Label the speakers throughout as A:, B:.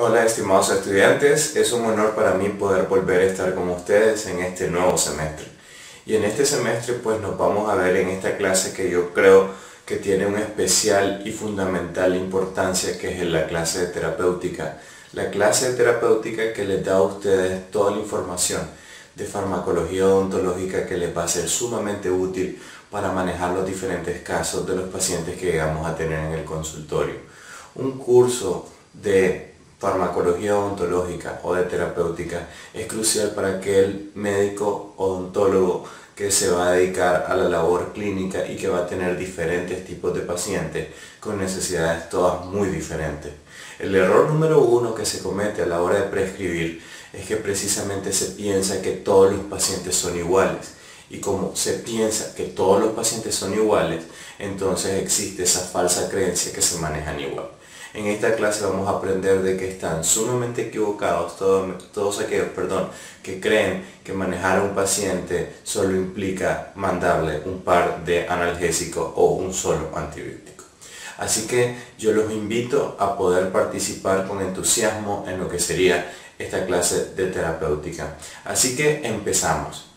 A: Hola estimados estudiantes, es un honor para mí poder volver a estar con ustedes en este nuevo semestre. Y en este semestre pues nos vamos a ver en esta clase que yo creo que tiene una especial y fundamental importancia, que es la clase de terapéutica. La clase de terapéutica que les da a ustedes toda la información de farmacología odontológica que les va a ser sumamente útil para manejar los diferentes casos de los pacientes que llegamos a tener en el consultorio. Un curso de farmacología odontológica o de terapéutica es crucial para aquel médico odontólogo que se va a dedicar a la labor clínica y que va a tener diferentes tipos de pacientes con necesidades todas muy diferentes. El error número uno que se comete a la hora de prescribir es que precisamente se piensa que todos los pacientes son iguales. Y como se piensa que todos los pacientes son iguales, entonces existe esa falsa creencia que se manejan igual. En esta clase vamos a aprender de que están sumamente equivocados todos aquellos que creen que manejar a un paciente solo implica mandarle un par de analgésicos o un solo antibiótico. Así que yo los invito a poder participar con entusiasmo en lo que sería esta clase de terapéutica. Así que empezamos.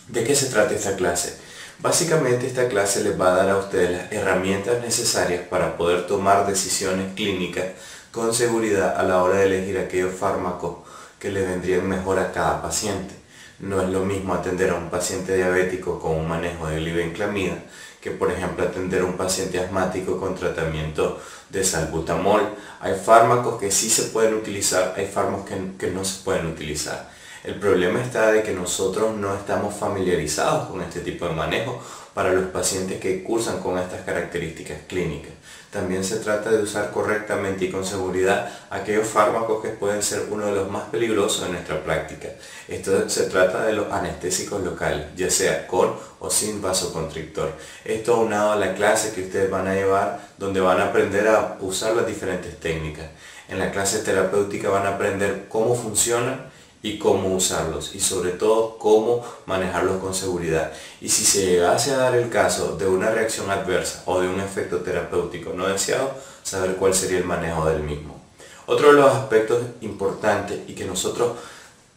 A: ¿De qué se trata esta clase? Básicamente esta clase les va a dar a ustedes las herramientas necesarias para poder tomar decisiones clínicas con seguridad a la hora de elegir aquellos fármacos que le vendrían mejor a cada paciente. No es lo mismo atender a un paciente diabético con un manejo de glibenclamida que por ejemplo atender a un paciente asmático con tratamiento de salbutamol. Hay fármacos que sí se pueden utilizar, hay fármacos que no se pueden utilizar. El problema está de que nosotros no estamos familiarizados con este tipo de manejo para los pacientes que cursan con estas características clínicas. También se trata de usar correctamente y con seguridad aquellos fármacos que pueden ser uno de los más peligrosos en nuestra práctica. Esto se trata de los anestésicos locales, ya sea con o sin vasoconstrictor. Esto aunado a la clase que ustedes van a llevar, donde van a aprender a usar las diferentes técnicas. En la clase terapéutica van a aprender cómo funcionan y cómo usarlos y sobre todo cómo manejarlos con seguridad. Y si se llegase a dar el caso de una reacción adversa o de un efecto terapéutico no deseado, saber cuál sería el manejo del mismo. Otro de los aspectos importantes y que nosotros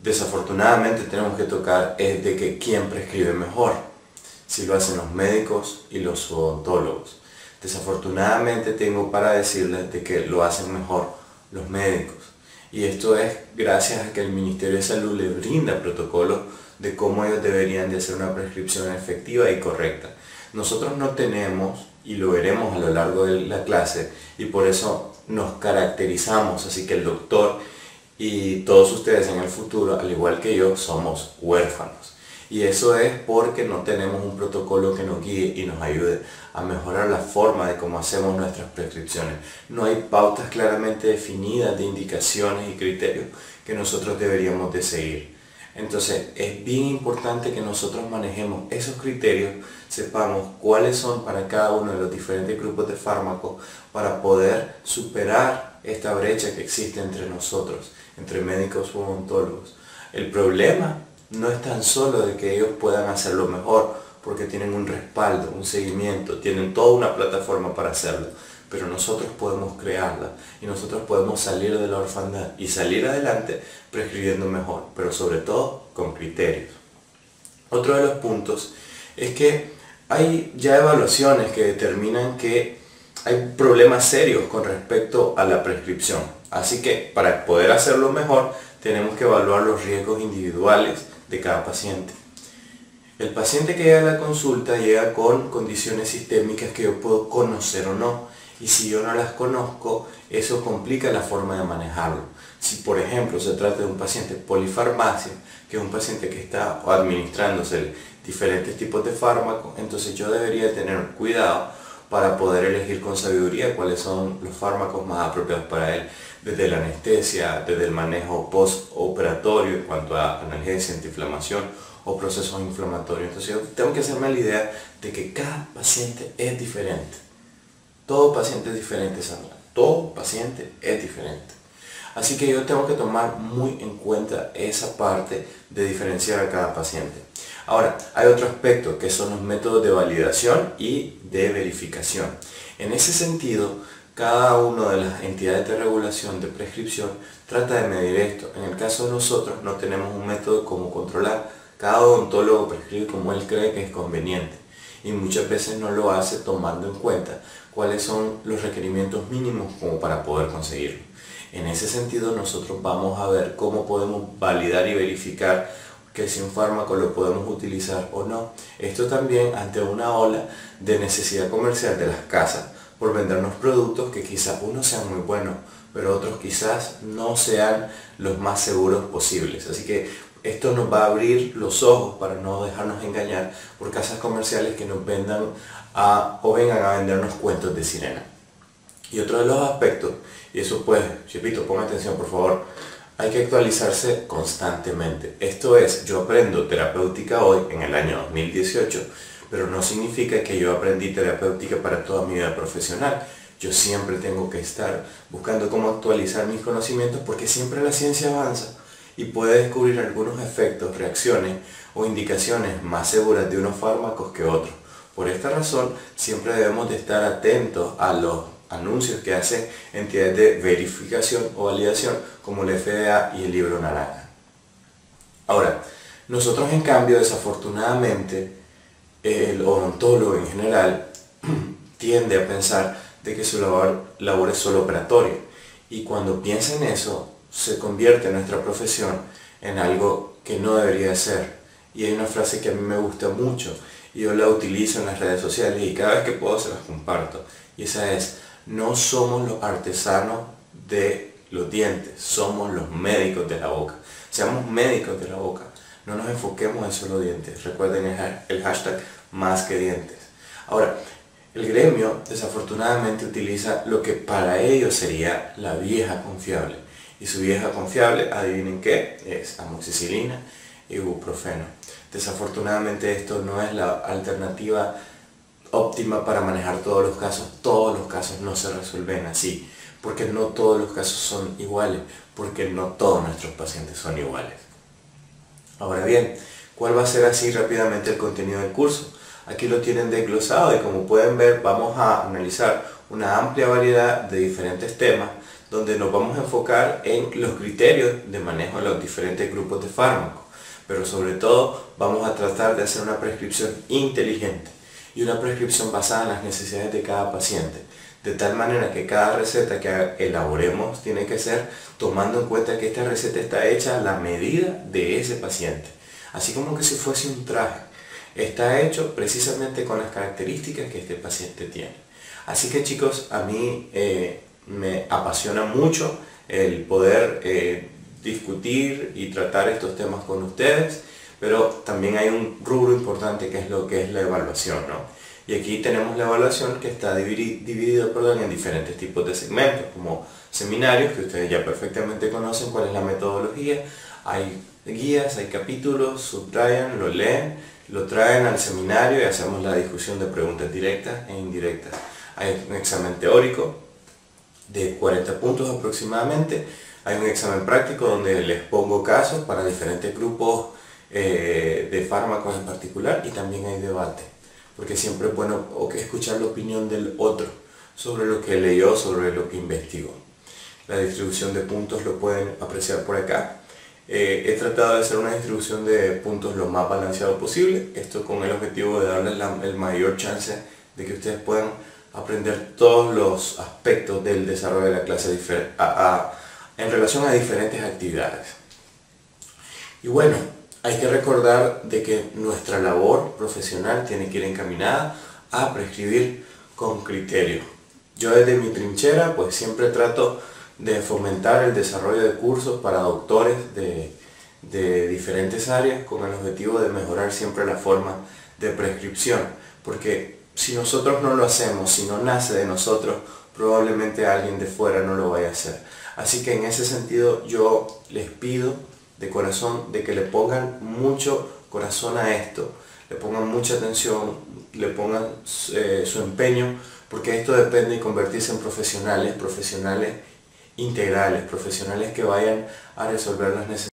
A: desafortunadamente tenemos que tocar es de que quién prescribe mejor, si lo hacen los médicos y los odontólogos. Desafortunadamente tengo para decirles de que lo hacen mejor los médicos. Y esto es gracias a que el Ministerio de Salud le brinda protocolos de cómo ellos deberían de hacer una prescripción efectiva y correcta. Nosotros no tenemos, y lo veremos a lo largo de la clase, y por eso nos caracterizamos, así que el doctor y todos ustedes en el futuro, al igual que yo, somos huérfanos. Y eso es porque no tenemos un protocolo que nos guíe y nos ayude a mejorar la forma de cómo hacemos nuestras prescripciones. No hay pautas claramente definidas de indicaciones y criterios que nosotros deberíamos de seguir. Entonces es bien importante que nosotros manejemos esos criterios, sepamos cuáles son para cada uno de los diferentes grupos de fármacos para poder superar esta brecha que existe entre nosotros, entre médicos o odontólogos. El problema no es tan solo de que ellos puedan hacerlo mejor, porque tienen un respaldo, un seguimiento, tienen toda una plataforma para hacerlo, pero nosotros podemos crearla y nosotros podemos salir de la orfandad y salir adelante prescribiendo mejor, pero sobre todo con criterios. Otro de los puntos es que hay ya evaluaciones que determinan que hay problemas serios con respecto a la prescripción, así que para poder hacerlo mejor tenemos que evaluar los riesgos individuales de cada paciente. El paciente que llega a la consulta llega con condiciones sistémicas que yo puedo conocer o no, y si yo no las conozco, eso complica la forma de manejarlo. Si por ejemplo se trata de un paciente polifarmacia, que es un paciente que está administrándose diferentes tipos de fármacos, entonces yo debería tener cuidado para poder elegir con sabiduría cuáles son los fármacos más apropiados para él, desde la anestesia, desde el manejo postoperatorio en cuanto a analgesia, antiinflamación o procesos inflamatorios. Entonces yo tengo que hacerme la idea de que cada paciente es diferente. Todo paciente es diferente, Sandra. Todo paciente es diferente. Así que yo tengo que tomar muy en cuenta esa parte de diferenciar a cada paciente. Ahora, hay otro aspecto que son los métodos de validación y de verificación. En ese sentido, cada una de las entidades de regulación de prescripción trata de medir esto. En el caso de nosotros no tenemos un método de cómo controlar. Cada odontólogo prescribe como él cree que es conveniente y muchas veces no lo hace tomando en cuenta cuáles son los requerimientos mínimos como para poder conseguirlo. En ese sentido nosotros vamos a ver cómo podemos validar y verificar que si un fármaco lo podemos utilizar o no. Esto también ante una ola de necesidad comercial de las casas por vendernos productos que quizás unos sean muy buenos, pero otros quizás no sean los más seguros posibles. Así que esto nos va a abrir los ojos para no dejarnos engañar por casas comerciales que nos vendan o vengan a vendernos cuentos de sirena. Y otro de los aspectos, y eso pues, Chepito, ponga atención por favor, hay que actualizarse constantemente. Esto es, yo aprendo terapéutica hoy en el año 2018, pero no significa que yo aprendí terapéutica para toda mi vida profesional. Yo siempre tengo que estar buscando cómo actualizar mis conocimientos porque siempre la ciencia avanza y puede descubrir algunos efectos, reacciones o indicaciones más seguras de unos fármacos que otros. Por esta razón, siempre debemos de estar atentos a los anuncios que hacen entidades de verificación o validación como la FDA y el Libro Naranja. Ahora, nosotros en cambio, desafortunadamente, el odontólogo en general tiende a pensar de que su labor es solo operatoria y cuando piensa en eso se convierte nuestra profesión en algo que no debería ser. Y hay una frase que a mí me gusta mucho y yo la utilizo en las redes sociales y cada vez que puedo se las comparto, y esa es: no somos los artesanos de los dientes, somos los médicos de la boca. Seamos médicos de la boca, no nos enfoquemos en solo dientes. Recuerden el hashtag más que dientes. Ahora, el gremio desafortunadamente utiliza lo que para ellos sería la vieja confiable. Y su vieja confiable, adivinen qué, es amoxicilina y ibuprofeno. Desafortunadamente esto no es la alternativa óptima para manejar todos los casos. Todos los casos no se resuelven así, porque no todos los casos son iguales, porque no todos nuestros pacientes son iguales. Ahora bien, ¿cuál va a ser así rápidamente el contenido del curso? Aquí lo tienen desglosado y como pueden ver vamos a analizar una amplia variedad de diferentes temas donde nos vamos a enfocar en los criterios de manejo de los diferentes grupos de fármacos, pero sobre todo vamos a tratar de hacer una prescripción inteligente y una prescripción basada en las necesidades de cada paciente, de tal manera que cada receta que elaboremos tiene que ser tomando en cuenta que esta receta está hecha a la medida de ese paciente, así como que si fuese un traje, está hecho precisamente con las características que este paciente tiene. Así que chicos, a mí me apasiona mucho el poder discutir y tratar estos temas con ustedes, pero también hay un rubro importante que es lo que es la evaluación, ¿no? Y aquí tenemos la evaluación que está dividida en diferentes tipos de segmentos, como seminarios, que ustedes ya perfectamente conocen cuál es la metodología. Hay guías, hay capítulos, subrayan, lo leen, lo traen al seminario y hacemos la discusión de preguntas directas e indirectas. Hay un examen teórico de 40 puntos aproximadamente. Hay un examen práctico donde les pongo casos para diferentes grupos de fármacos en particular, y también hay debate, porque siempre es bueno escuchar la opinión del otro sobre lo que leyó, sobre lo que investigó. La distribución de puntos lo pueden apreciar por acá. He tratado de hacer una distribución de puntos lo más balanceado posible, esto con el objetivo de darles el mayor chance de que ustedes puedan aprender todos los aspectos del desarrollo de la clase en relación a diferentes actividades. Y bueno, hay que recordar de que nuestra labor profesional tiene que ir encaminada a prescribir con criterio. Yo desde mi trinchera pues siempre trato de fomentar el desarrollo de cursos para doctores de diferentes áreas con el objetivo de mejorar siempre la forma de prescripción, porque si nosotros no lo hacemos, si no nace de nosotros, probablemente alguien de fuera no lo vaya a hacer. Así que en ese sentido yo les pido de corazón de que le pongan mucho corazón a esto, le pongan mucha atención, le pongan su empeño, porque esto depende de convertirse en profesionales integrales, profesionales que vayan a resolver las necesidades